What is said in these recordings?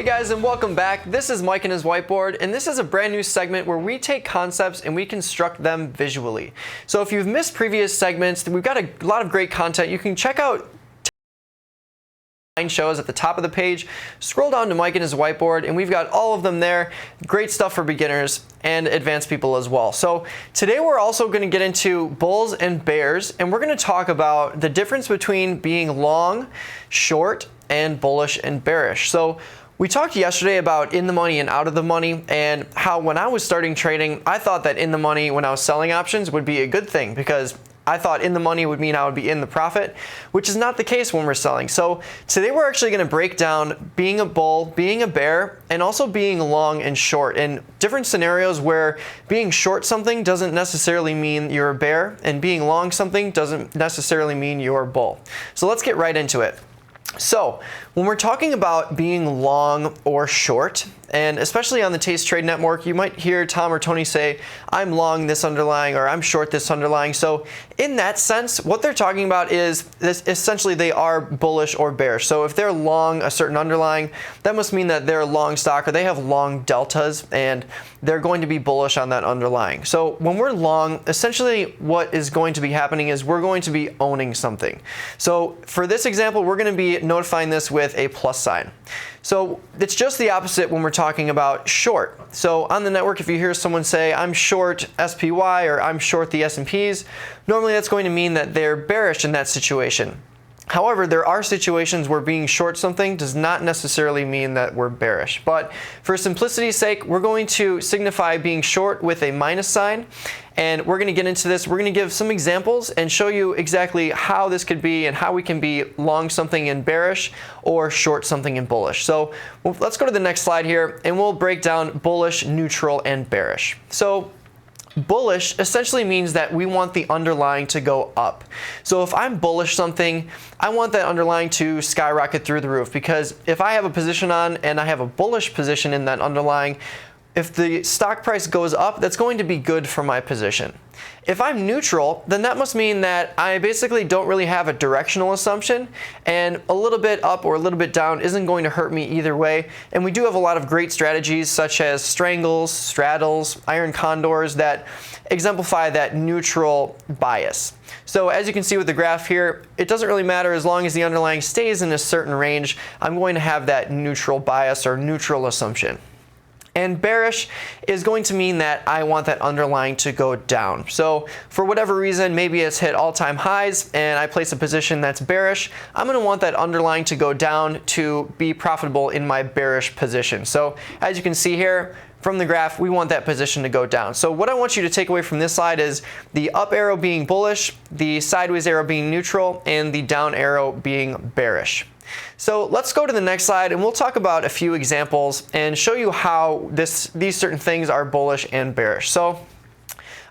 guys, and welcome back. This is Mike and his whiteboard, and this is a brand new segment where we take concepts and we construct them visually. So if you've missed previous segments, we've got a lot of great content. You can check out shows at the top of the page. Scroll down to Mike and his whiteboard, and we've got all of them there. Great stuff for beginners and advanced people as well. So today we're also going to get into bulls and bears, and we're going to talk about the difference between being long, short, and bullish and bearish. So we talked yesterday about in the money and out of the money, and how when I was starting trading, I thought that in the money when I was selling options would be a good thing, because I thought in the money would mean I would be in the profit, which is not the case when we're selling. So today we're actually going to break down being a bull, being a bear, and also being long and short, and different scenarios where being short something doesn't necessarily mean you're a bear, and being long something doesn't necessarily mean you're a bull. So let's get right into it. So when we're talking about being long or short, and especially on the Taste Trade Network, you might hear Tom or Tony say, I'm long this underlying, or I'm short this underlying. So in that sense, what they're talking about is this, essentially they are bullish or bearish. So if they're long a certain underlying, that must mean that they're a long stock, or they have long deltas, and they're going to be bullish on that underlying. So when we're long, essentially what is going to be happening is we're going to be owning something. So for this example, we're going to be notifying this with a plus sign. So it's just the opposite when we're talking about short. So on the network, if you hear someone say, I'm short SPY, or I'm short the S&Ps, normally that's going to mean that they're bearish in that situation. However, there are situations where being short something does not necessarily mean that we're bearish. But for simplicity's sake, we're going to signify being short with a minus sign. And we're going to get into this. We're going to give some examples and show you exactly how this could be and how we can be long something in bearish or short something in bullish. So let's go to the next slide here, and we'll break down bullish, neutral, and bearish. So bullish essentially means that we want the underlying to go up. So if I'm bullish something, I want that underlying to skyrocket through the roof, because if I have a position on and I have a bullish position in that underlying, if the stock price goes up, that's going to be good for my position. If I'm neutral, then that must mean that I basically don't really have a directional assumption, and a little bit up or a little bit down isn't going to hurt me either way. And we do have a lot of great strategies such as Strangles, Straddles, Iron Condors that exemplify that neutral bias. So as you can see with the graph here, it doesn't really matter as long as the underlying stays in a certain range. I'm going to have that neutral bias or neutral assumption. And bearish is going to mean that I want that underlying to go down. So for whatever reason, maybe it's hit all-time highs and I place a position that's bearish, I'm going to want that underlying to go down to be profitable in my bearish position. So as you can see here from the graph, we want that position to go down. So what I want you to take away from this slide is the up arrow being bullish, the sideways arrow being neutral, and the down arrow being bearish. So let's go to the next slide, and we'll talk about a few examples and show you how these certain things are bullish and bearish. So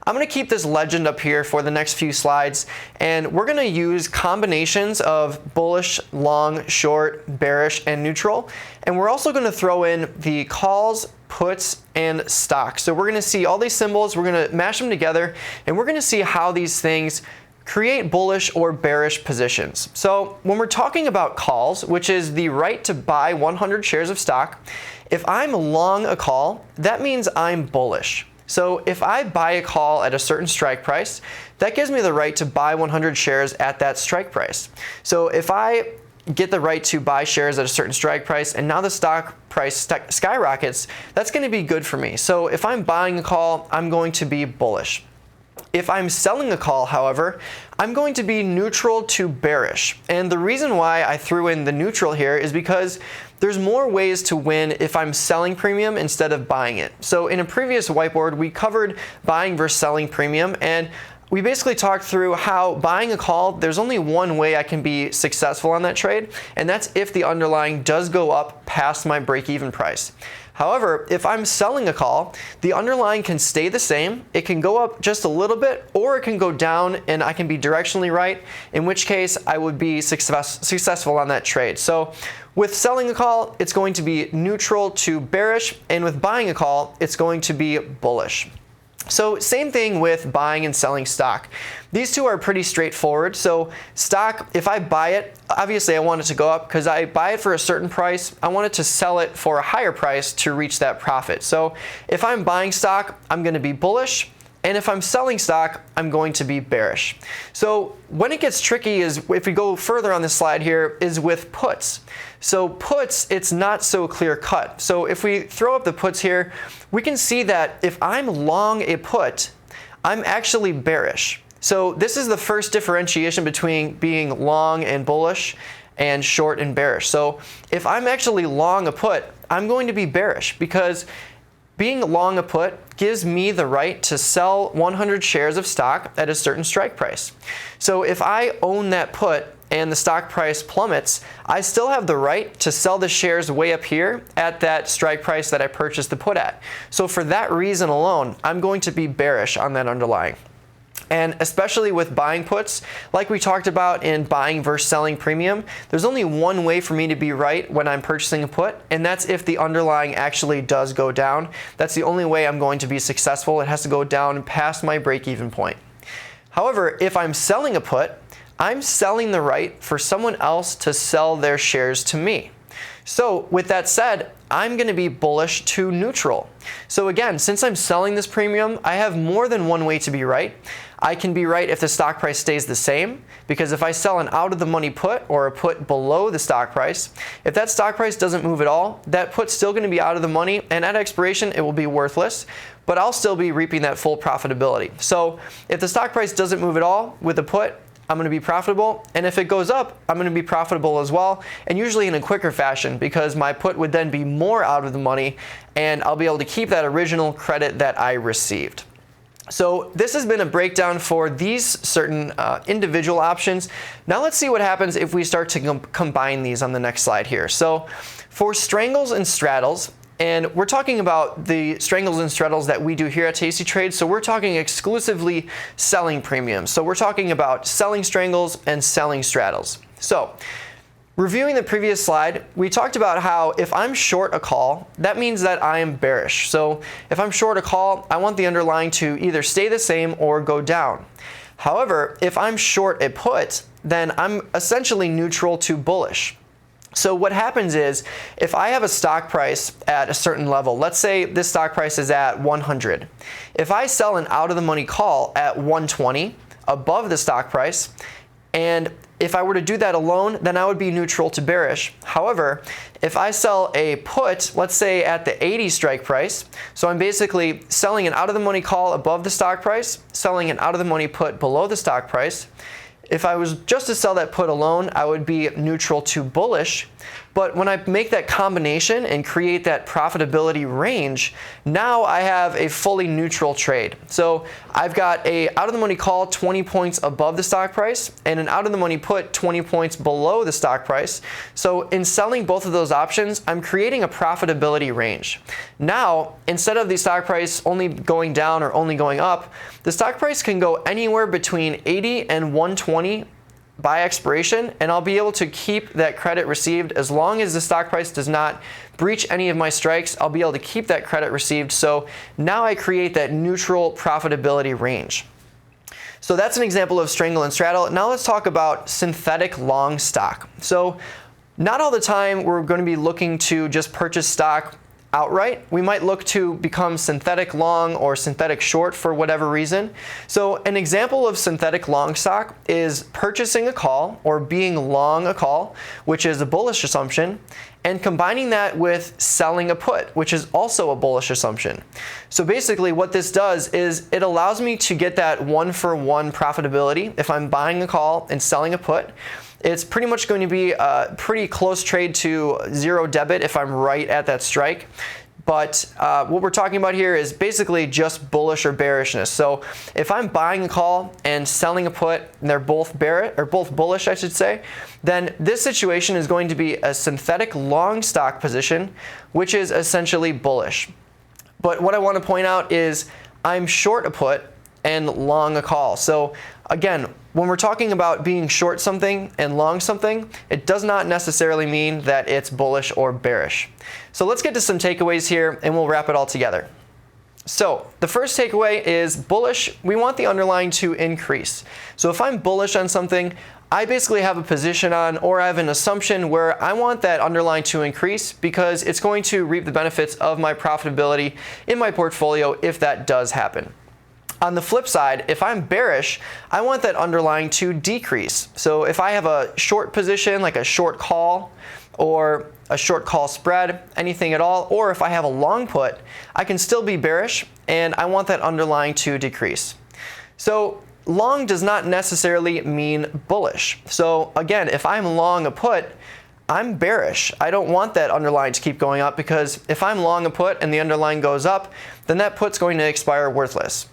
I'm going to keep this legend up here for the next few slides, and we're going to use combinations of bullish, long, short, bearish, and neutral. And we're also going to throw in the calls, puts, and stocks. So we're going to see all these symbols, we're going to mash them together, and we're going to see how these things create bullish or bearish positions. So when we're talking about calls, which is the right to buy 100 shares of stock, if I'm long a call, that means I'm bullish. So if I buy a call at a certain strike price, that gives me the right to buy 100 shares at that strike price. So if I get the right to buy shares at a certain strike price, and now the stock price skyrockets, that's going to be good for me. So if I'm buying a call, I'm going to be bullish. If I'm selling a call, however, I'm going to be neutral to bearish. And the reason why I threw in the neutral here is because there's more ways to win if I'm selling premium instead of buying it. So in a previous whiteboard, we covered buying versus selling premium, and we basically talked through how buying a call, there's only one way I can be successful on that trade, and that's if the underlying does go up past my break-even price. However, if I'm selling a call, the underlying can stay the same, it can go up just a little bit, or it can go down and I can be directionally right, in which case I would be successful on that trade. So with selling a call, it's going to be neutral to bearish, and with buying a call, it's going to be bullish. So same thing with buying and selling stock. These two are pretty straightforward. So stock, if I buy it, obviously I want it to go up because I buy it for a certain price. I want it to sell it for a higher price to reach that profit. So if I'm buying stock, I'm going to be bullish. And if I'm selling stock, I'm going to be bearish. So when it gets tricky is, if we go further on this slide here, is with puts. So puts, it's not so clear cut. So if we throw up the puts here, we can see that if I'm long a put, I'm actually bearish. So this is the first differentiation between being long and bullish and short and bearish. So if I'm actually long a put, I'm going to be bearish because being long a put gives me the right to sell 100 shares of stock at a certain strike price. So if I own that put and the stock price plummets, I still have the right to sell the shares way up here at that strike price that I purchased the put at. So for that reason alone, I'm going to be bearish on that underlying. And especially with buying puts, like we talked about in buying versus selling premium, there's only one way for me to be right when I'm purchasing a put, and that's if the underlying actually does go down. That's the only way I'm going to be successful. It has to go down past my break-even point. However, if I'm selling a put, I'm selling the right for someone else to sell their shares to me. So with that said, I'm going to be bullish to neutral. So again, since I'm selling this premium, I have more than one way to be right. I can be right if the stock price stays the same, because if I sell an out of the money put or a put below the stock price, if that stock price doesn't move at all, that put's still going to be out of the money, and at expiration it will be worthless, but I'll still be reaping that full profitability. So if the stock price doesn't move at all with a put, I'm going to be profitable, and if it goes up, I'm going to be profitable as well, and usually in a quicker fashion because my put would then be more out of the money and I'll be able to keep that original credit that I received. So this has been a breakdown for these certain individual options. Now let's see what happens if we start to combine these on the next slide here. So for strangles and straddles, and we're talking about the strangles and straddles that we do here at Tasty Trade. So we're talking exclusively selling premiums. So we're talking about selling strangles and selling straddles. So reviewing the previous slide, we talked about how if I'm short a call, that means that I am bearish. So if I'm short a call, I want the underlying to either stay the same or go down. However, if I'm short a put, then I'm essentially neutral to bullish. So what happens is, if I have a stock price at a certain level, let's say this stock price is at 100. If I sell an out of the money call at 120 above the stock price, and if I were to do that alone, then I would be neutral to bearish. However, if I sell a put, let's say at the 80 strike price, so I'm basically selling an out of the money call above the stock price, selling an out of the money put below the stock price. If I was just to sell that put alone, I would be neutral to bullish. But when I make that combination and create that profitability range, now I have a fully neutral trade. So I've got a out of the money call 20 points above the stock price and an out of the money put 20 points below the stock price. So in selling both of those options, I'm creating a profitability range. Now, instead of the stock price only going down or only going up, the stock price can go anywhere between 80 and 120 by expiration, and I'll be able to keep that credit received as long as the stock price does not breach any of my strikes. I'll be able to keep that credit received. So now I create that neutral profitability range. So that's an example of strangle and straddle. Now let's talk about synthetic long stock. So not all the time we're going to be looking to just purchase stock outright. We might look to become synthetic long or synthetic short for whatever reason. So an example of synthetic long stock is purchasing a call or being long a call, which is a bullish assumption, and combining that with selling a put, which is also a bullish assumption. So basically what this does is it allows me to get that one-for-one profitability if I'm buying a call and selling a put. It's pretty much going to be a pretty close trade to zero debit if I'm right at that strike. But what we're talking about here is basically just bullish or bearishness. So if I'm buying a call and selling a put, and they're both bearish or both bullish, I should say, then this situation is going to be a synthetic long stock position, which is essentially bullish. But what I want to point out is I'm short a put and long a call. So again, when we're talking about being short something and long something, it does not necessarily mean that it's bullish or bearish. So let's get to some takeaways here and we'll wrap it all together. So the first takeaway is bullish, we want the underlying to increase. So if I'm bullish on something, I basically have a position on, or I have an assumption where I want that underlying to increase because it's going to reap the benefits of my profitability in my portfolio if that does happen. On the flip side, if I'm bearish, I want that underlying to decrease. So if I have a short position, like a short call or a short call spread, anything at all, or if I have a long put, I can still be bearish and I want that underlying to decrease. So long does not necessarily mean bullish. So again, if I'm long a put, I'm bearish. I don't want that underlying to keep going up because if I'm long a put and the underlying goes up, then that put's going to expire worthless.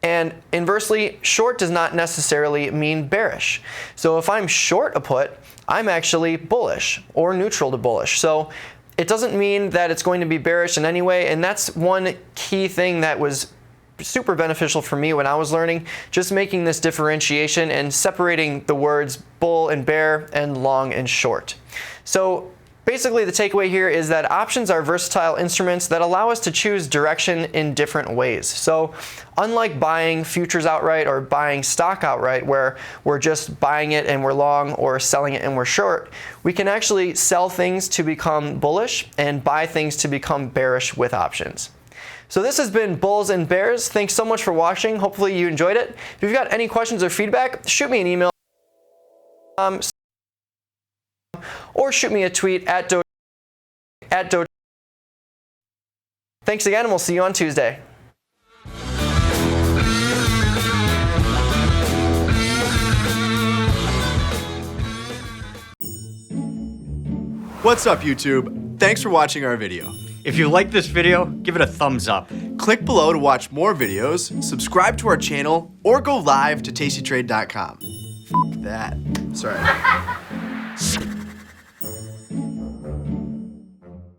And inversely, short does not necessarily mean bearish. So if I'm short a put, I'm actually bullish or neutral to bullish. So it doesn't mean that it's going to be bearish in any way, and that's one key thing that was super beneficial for me when I was learning, just making this differentiation and separating the words bull and bear and long and short. So basically the takeaway here is that options are versatile instruments that allow us to choose direction in different ways. So unlike buying futures outright or buying stock outright where we're just buying it and we're long or selling it and we're short, we can actually sell things to become bullish and buy things to become bearish with options. So this has been Bulls and Bears. Thanks so much for watching. Hopefully you enjoyed it. If you've got any questions or feedback, shoot me an email or shoot me a tweet at Doge. Thanks again, and we'll see you on Tuesday. What's up, YouTube? Thanks for watching our video. If you like this video, give it a thumbs up. Click below to watch more videos, subscribe to our channel, or go live to tastytrade.com. F that. Sorry.